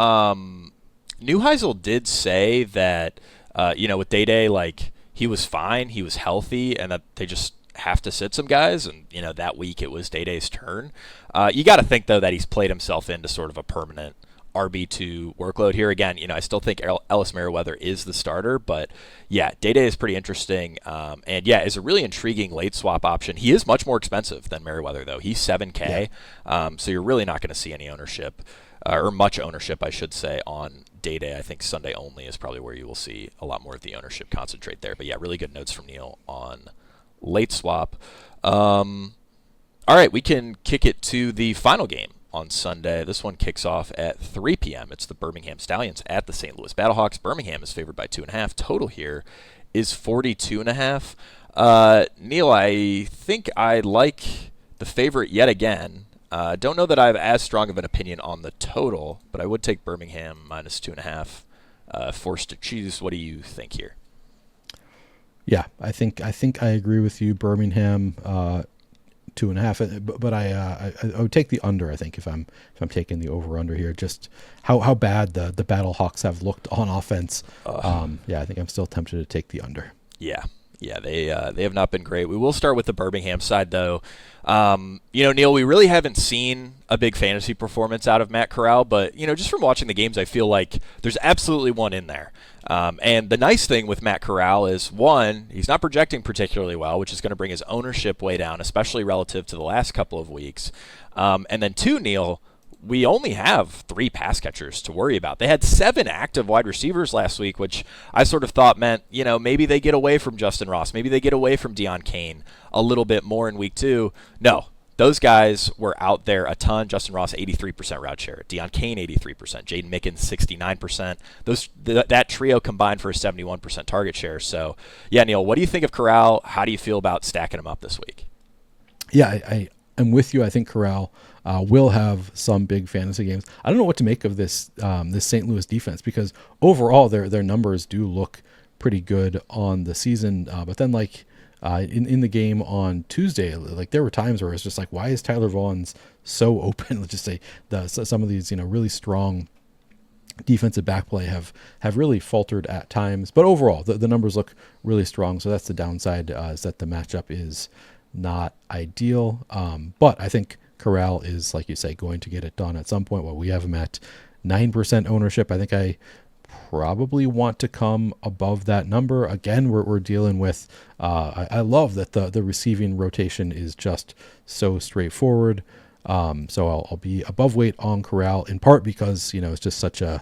Neuheisel did say that with Day he was fine, he was healthy, and that they just have to sit some guys, and that week it was Day's turn. You got to think though that he's played himself into sort of a permanent RB2 workload here. Again, I still think Ellis Merriweather is the starter, but yeah, Day is pretty interesting. And yeah, is a really intriguing late swap option. He is much more expensive than Merriweather though. He's $7K. Yeah. So you're really not going to see any ownership or much ownership, I should say, on Day. I think Sunday only is probably where you will see a lot more of the ownership concentrate there. But yeah, really good notes from Neil on late swap. All right, we can kick it to the final game on Sunday. This one kicks off at 3 p.m. It's the Birmingham Stallions at the St. Louis Battlehawks. Birmingham is favored by 2.5. Total here is 42.5. Neil, I think I like the favorite yet again. Don't know that I have as strong of an opinion on the total, but I would take Birmingham minus 2.5. Forced to choose. What do you think here? Yeah, I think I agree with you. Birmingham 2.5, but I would take the under. I think if I'm taking the over under here, just how bad the Battlehawks have looked on offense. Yeah, I think I'm still tempted to take the under. Yeah, they have not been great. We will start with the Birmingham side though. Neil, we really haven't seen a big fantasy performance out of Matt Corral, but just from watching the games, I feel like there's absolutely one in there. And the nice thing with Matt Corral is, one, he's not projecting particularly well, which is going to bring his ownership way down, especially relative to the last couple of weeks. And then two, Neil, we only have 3 pass catchers to worry about. They had 7 active wide receivers last week, which I sort of thought meant, maybe they get away from Justin Ross. Maybe they get away from Deon Cain a little bit more in week 2. No, those guys were out there a ton. Justin Ross, 83% route share. Deon Cain, 83%. Jaden Mickens, 69%. That trio combined for a 71% target share. So, yeah, Neil, what do you think of Corral? How do you feel about stacking him up this week? Yeah, I'm with you. I think Corral will have some big fantasy games. I don't know what to make of this St. Louis defense, because overall their numbers do look pretty good on the season. But then in the game on Tuesday, there were times where it's just like, why is Tyler Vaughn's so open? Let's just say some of these really strong defensive back play have really faltered at times. But overall, the numbers look really strong. So that's the downside, is that the matchup is not ideal. But I think Corral is, like you say, going to get it done at some point. Well, we have him at 9% ownership. I think I probably want to come above that number. Again, we're dealing with, I love that the receiving rotation is just so straightforward. So I'll be above weight on Corral, in part because, it's just such a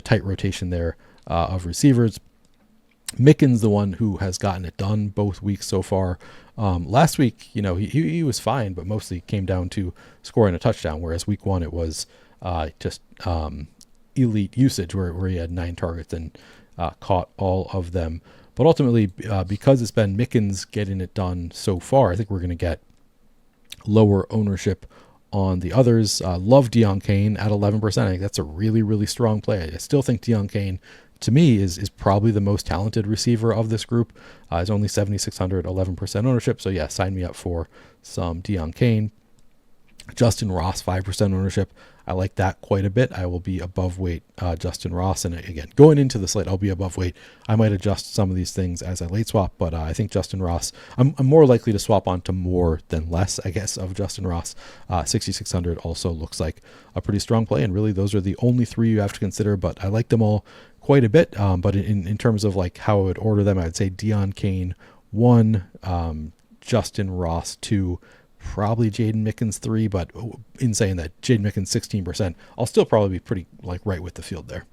tight rotation there of receivers. Mickens, the one who has gotten it done both weeks so far. Last week, he was fine, but mostly came down to scoring a touchdown, whereas week 1 it was just elite usage where he had 9 targets and caught all of them. But ultimately, because it's been Mickens getting it done so far, I think we're going to get lower ownership on the others. Love Deon Cain at 11%. I think that's a really, really strong play. I still think Deon Cain, to me, is probably the most talented receiver of this group. It's only 7,600, 11% ownership. So yeah, sign me up for some Deon Cain. Justin Ross, 5% ownership. I like that quite a bit. I will be above weight Justin Ross. And again, going into the slate, I'll be above weight. I might adjust some of these things as I late swap, but I think Justin Ross, I'm more likely to swap on to more than less, I guess, of Justin Ross. 6,600 also looks like a pretty strong play. And really, those are the only 3 you have to consider, but I like them all quite a bit. But in terms of how I would order them, I would say Deon Cain 1, Justin Ross 2, probably Jaden Mickens 3, but in saying that, Jaden Mickens 16%, I'll still probably be pretty right with the field there.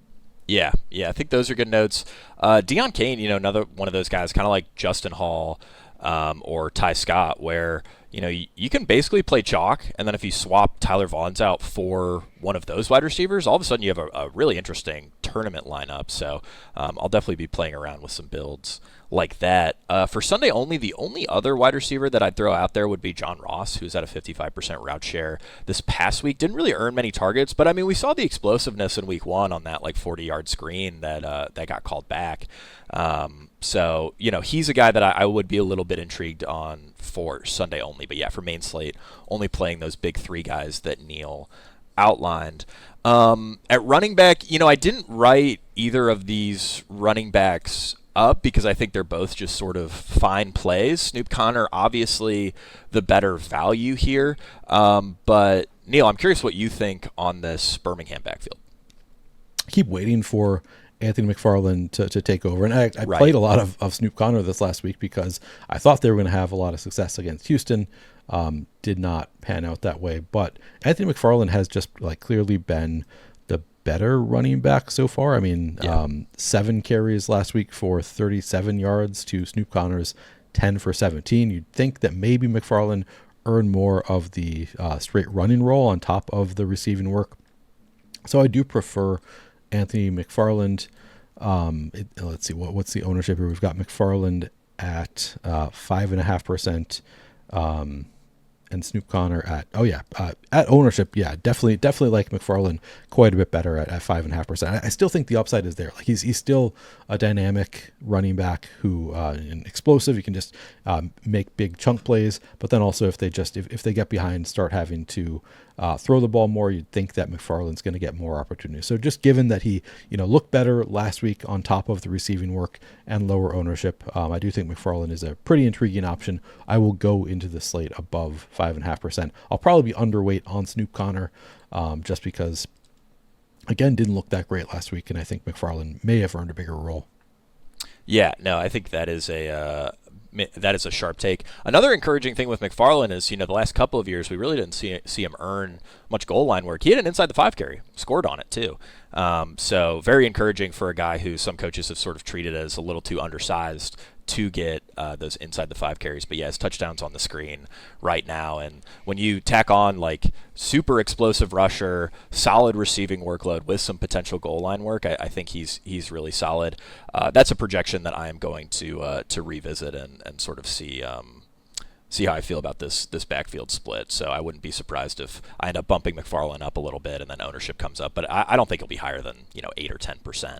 Yeah, I think those are good notes. Deon Cain, another one of those guys, kind of like Justin Hall or Ty Scott, where you can basically play chalk, and then if you swap Tyler Vaughn's out for one of those wide receivers, all of a sudden you have a really interesting tournament lineup. So I'll definitely be playing around with some builds like that. For Sunday only, the only other wide receiver that I'd throw out there would be John Ross, who's at a 55% route share this past week. Didn't really earn many targets, but I mean, we saw the explosiveness in week 1 on that 40-yard screen that got called back. So he's a guy that I would be a little bit intrigued on for Sunday only. But yeah, for main slate, only playing those big 3 guys that Neil outlined. At running back, I didn't write either of these running backs up because I think they're both just sort of fine plays. Snoop Conner, obviously the better value here. But Neil, I'm curious what you think on this Birmingham backfield. I keep waiting for Anthony McFarland to take over. And I played a lot of Snoop Conner this last week because I thought they were going to have a lot of success against Houston. Did not pan out that way. But Anthony McFarland has just clearly been the better running back so far. I mean, 7 carries last week for 37 yards to Snoop Conner's 10 for 17. You'd think that maybe McFarland earned more of the straight running role on top of the receiving work. So I do prefer Anthony McFarland. Let's see, what's the ownership here? We've got McFarland at 5.5%. and Snoop Connor at ownership. Yeah, definitely like McFarland quite a bit better at 5.5%. I still think the upside is there. Like he's still a dynamic running back who and explosive. You can just make big chunk plays, but then also if they get behind, start having to throw the ball more, you'd think that McFarland's going to get more opportunities. So just given that he looked better last week on top of the receiving work and lower ownership, I do think McFarland is a pretty intriguing option. I will go into the slate above 5.5%. I'll probably be underweight on Snoop Connor just because, again, didn't look that great last week, and I think McFarland may have earned a bigger role. Yeah, no, I think that is a sharp take. Another encouraging thing with McFarland is, the last couple of years we really didn't see him earn much goal line work. He had an inside the 5 carry, scored on it too. So very encouraging for a guy who some coaches have sort of treated as a little too undersized to get those inside the 5 carries. But yeah, his touchdowns on the screen right now. And when you tack on like super explosive rusher, solid receiving workload with some potential goal line work, I think he's really solid. That's a projection that I am going to revisit and sort of see how I feel about this backfield split. So I wouldn't be surprised if I end up bumping McFarland up a little bit and then ownership comes up. But I don't think it'll be higher than 8 or 10%.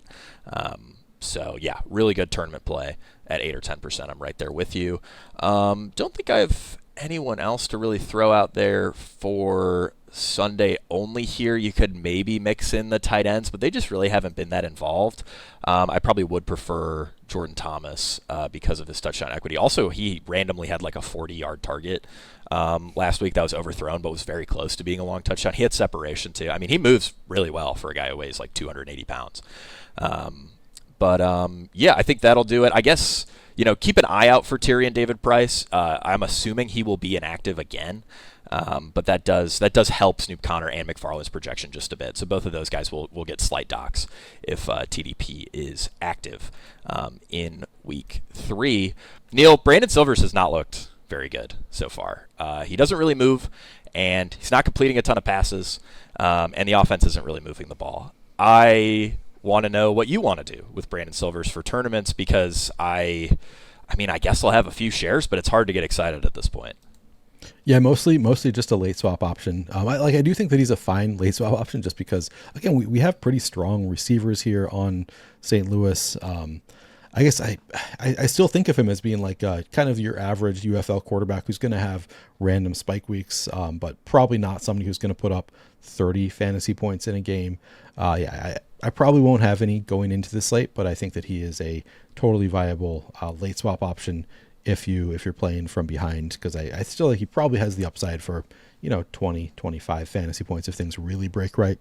So yeah, really good tournament play at 8 or 10%. I'm right there with you. Don't think I have anyone else to really throw out there for Sunday only here. You could maybe mix in the tight ends, but they just really haven't been that involved. I probably would prefer Jordan Thomas because of his touchdown equity. Also, he randomly had like a 40-yard target last week that was overthrown, but was very close to being a long touchdown. He had separation too. I mean, he moves really well for a guy who weighs like 280 pounds. Yeah, I think that'll do it. I guess, keep an eye out for Tyrion David Price. I'm assuming he will be inactive again. But that does help Snoop Connor and McFarland's projection just a bit. So both of those guys will get slight docks if TDP is active in week 3. Neil, Brandon Silvers has not looked very good so far. He doesn't really move, and he's not completing a ton of passes, and the offense isn't really moving the ball. I want to know what you want to do with Brandon Silvers for tournaments, because I guess I'll have a few shares, but it's hard to get excited at this point. Yeah, mostly just a late swap option. I do think that he's a fine late swap option just because, again, we have pretty strong receivers here on St. Louis. I guess I still think of him as being like kind of your average UFL quarterback who's going to have random spike weeks, but probably not somebody who's going to put up 30 fantasy points in a game. I probably won't have any going into the slate, but I think that he is a totally viable late swap option if you're playing from behind, because I still think he probably has the upside for 20, 25 fantasy points if things really break right.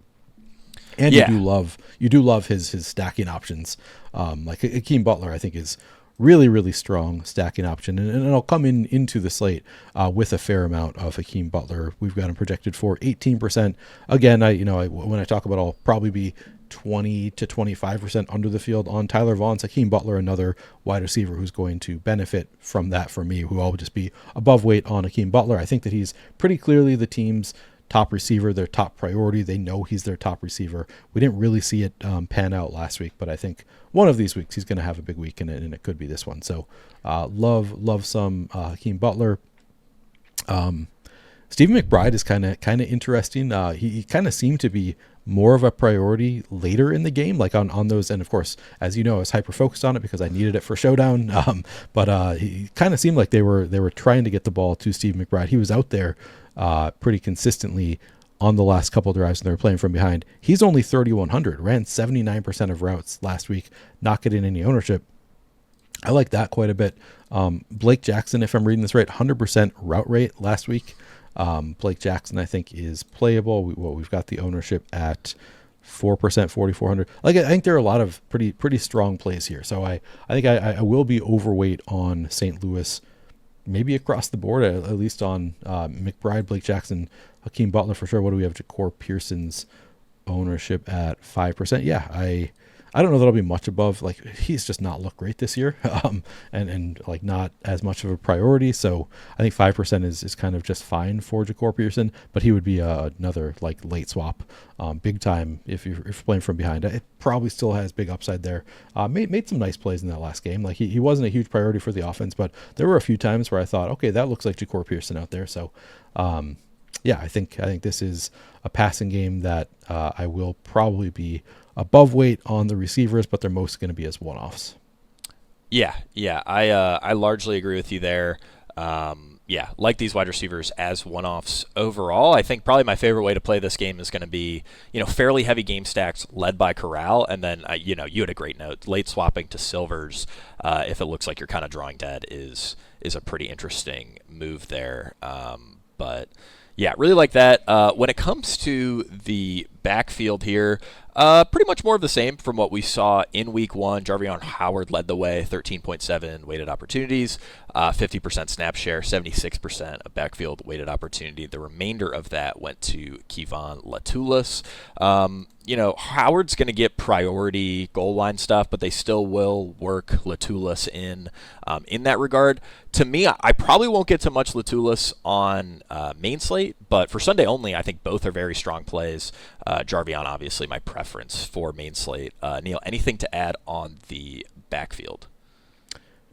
And yeah, you do love his stacking options. Like Hakeem Butler, I think is really, really strong stacking option, and I'll come into the slate with a fair amount of Hakeem Butler. We've got him projected for 18%. Again, when I talk about, I'll probably be 20 to 25% under the field on Tyler Vaughn's. Hakeem Butler, another wide receiver who's going to benefit from that for me, who I'll just be above weight on Hakeem Butler. I think that he's pretty clearly the team's top receiver, their top priority. They know he's their top receiver. We didn't really see it pan out last week, but I think one of these weeks he's going to have a big week in it, and it could be this one. So love some Hakeem Butler. Stephen McBride is kind of interesting. He kind of seemed to be more of a priority later in the game, like on those. And of course, as you know, I was hyper focused on it because I needed it for Showdown. But he kind of seemed like they were trying to get the ball to Stephen McBride. He was out there pretty consistently on the last couple of drives, and they were playing from behind. He's only 3,100, ran 79% of routes last week, not getting any ownership. I like that quite a bit. Blake Jackson, if I'm reading this right, 100% route rate last week. Blake Jackson, I think, is playable. We've got the ownership at 4%, 4,400. I think there are a lot of pretty strong plays here. So I think I will be overweight on St. Louis, maybe across the board, at least on McBride, Blake Jackson, Hakeem Butler for sure. What do we have? Ja'Cour Pearson's ownership at 5%. Yeah, I I don't know that I'll be much above. Like, he's just not looked great this year, and like not as much of a priority. So I think 5% is kind of just fine for Jakob Pearson, but he would be another like late swap, big time if you're playing from behind. It probably still has big upside there. Made some nice plays in that last game. Like he wasn't a huge priority for the offense, but there were a few times where I thought, okay, that looks like Jakob Pearson out there. So yeah, I think this is a passing game that I will probably be above weight on the receivers, but they're most going to be as one-offs. Yeah, I largely agree with you there. Yeah, like these wide receivers as one-offs overall. I think probably my favorite way to play this game is going to be, fairly heavy game stacks led by Corral, and then, you had a great note. Late swapping to silvers, if it looks like you're kind of drawing dead, is a pretty interesting move there. But yeah, really like that. When it comes to the backfield here, pretty much more of the same from what we saw in week 1. Jarvion Howard led the way, 13.7 weighted opportunities, 50% snap share, 76% of backfield weighted opportunity. The remainder of that went to Kevon Latulis. Howard's going to get priority goal line stuff, but they still will work Latulis in that regard. To me, I probably won't get to much Latulis on main slate, but for Sunday only, I think both are very strong plays. Jarvion, obviously, my preference for main slate. Neil, anything to add on the backfield?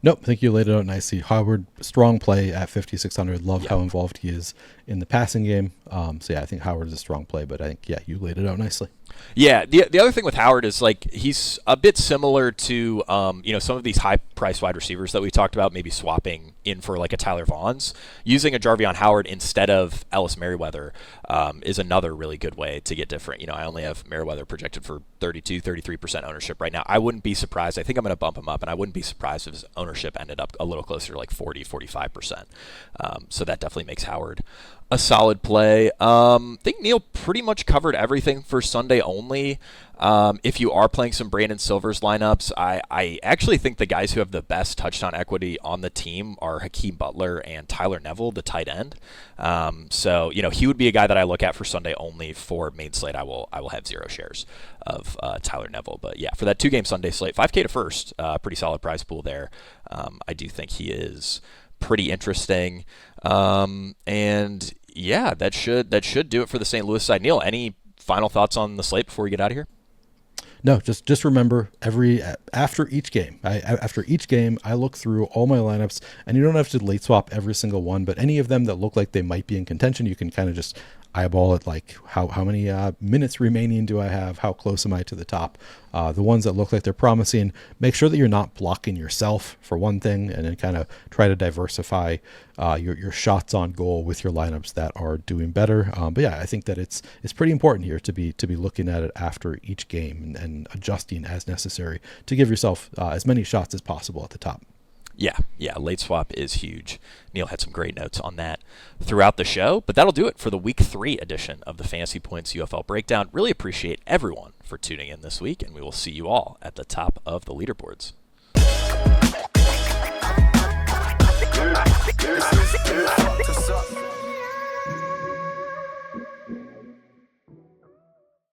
Nope, I think you laid it out nicely. Howard, strong play at 5,600. Love how involved he is in the passing game. So yeah, I think Howard is a strong play, but I think, you laid it out nicely. Yeah, the other thing with Howard is like he's a bit similar to some of these high priced wide receivers that we talked about, maybe swapping in for like a Tyler Vaughn's. Using a Jarvion Howard instead of Ellis Merriweather is another really good way to get different. I only have Merriweather projected for 33% ownership right now. I wouldn't be surprised. I think I'm going to bump him up, and I wouldn't be surprised if his ownership ended up a little closer to like 45%. So that definitely makes Howard a solid play. I think Neil pretty much covered everything for Sunday only. If you are playing some Brandon Silvers lineups, I actually think the guys who have the best touchdown equity on the team are Hakeem Butler and Tyler Neville, the tight end. So he would be a guy that I look at for Sunday only. For main slate, I will have 0 shares of Tyler Neville. But yeah, for that 2-game Sunday slate, 5K to first, pretty solid prize pool there. I do think he is pretty interesting. And yeah, that should do it for the St. Louis side. Neil, any final thoughts on the slate before we get out of here? No, just remember after each game, I look through all my lineups, and you don't have to late swap every single one, but any of them that look like they might be in contention, you can kind of just eyeball it, like how many minutes remaining do I have? How close am I to the top? The ones that look like they're promising, make sure that you're not blocking yourself for one thing, and then kind of try to diversify your shots on goal with your lineups that are doing better. But yeah, I think that it's pretty important here to be looking at it after each game and adjusting as necessary to give yourself as many shots as possible at the top. Yeah, late swap is huge. Neil had some great notes on that throughout the show, but that'll do it for the Week 3 edition of the Fantasy Points UFL Breakdown. Really appreciate everyone for tuning in this week, and we will see you all at the top of the leaderboards. This is